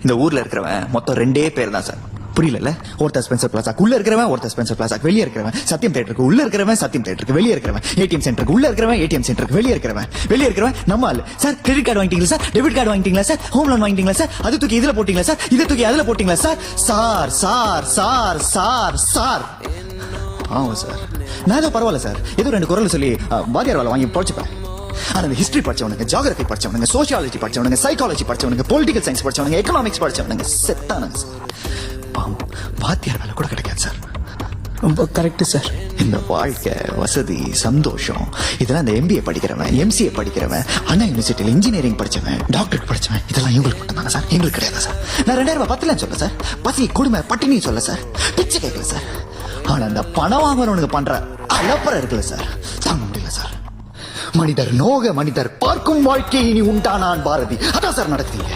இந்த ஊர்ல இருக்கிறவன் மொத்தம் 2 பேர் தான் சார். புரியல? ஒருத்தர் ஸ்பென்சர் பிளாசாக்கு உள்ள இருக்கிறவன், ஒருத்தர் ஸ்பென்சர் பிளாசாக்கு வெளியே இருக்கிறவன், சத்தியம் தியேட்டருக்கு உள்ள இருக்கிறவன், சத்தியம் தியேட்டருக்கு வெளியே இருக்கிறவன், ஏடிஎம் சென்டருக்கு உள்ள இருக்கிறவன், ஏடிஎம் சென்டருக்கு வெளியே இருக்கிறவன் நம்ம ஆளு. சார் கிரெடிட் கார்டு வாங்கிட்டீங்களா சார்? டெபிட் கார்டு வாங்கிட்டீங்களா சார்? ஹோம் லோன் வாங்கிட்டீங்களா சார்? அது தூக்கி இதுல போட்டீங்களா சார்? இதை தூக்கி அதுல போட்டீங்களா sir? Sir sir sir sir sir ஆமா சார். நான் ஏதோ பரவாயில்ல சார், ஏதோ 2 குரல் சொல்லி வாத்தியார் வேலை வாங்கி படிச்சுப்பேன். ஆனா ஹிஸ்டரி படிச்சவனுங்க, ஜியோகிராஃபி படிச்சவனுங்க, சோசியாலஜி படிச்சவனுங்க, சைக்காலஜி படிச்சவனுங்க, பொலிட்டிக்கல் சயின்ஸ் படிச்சவனுங்க, எக்கனாமிக்ஸ் படிச்சவனுங்க செத்தானுங்க சார். வாத்தியார் வேலை கூட கிடைக்காது சார். ரொம்ப கரெக்ட் சார். இந்த வாழ்க்கை, வசதி, சந்தோஷம் இதெல்லாம் இந்த MBA படிக்கிறவன், MCA படிக்கிறவன், அண்ணா யூனிவர்சிட்டியில இன்ஜினியரிங் படிச்சவன், டாக்டர் படிச்சவன் இதெல்லாம் இவங்களுக்கு மட்டும் தானே சார், எங்களுக்கு கிடையாது சார். நான் 2000 ரூபாய் பத்தலன்னு சொல்ல சார், பசி கொடுமை பட்டினி சொல்ல சார், பிச்சை கேட்கல சார். ஆனா அந்த பணம் வாங்குறவனுக்கு பண்ற அலப்பறம் இருக்குல்ல சார், தாங்க முடியல சார். மனிதர் நோக மனிதர் பார்க்கும் வாழ்க்கை இனி உண்டானான் பாரதி. அதான் சார் நடக்குதுங்க.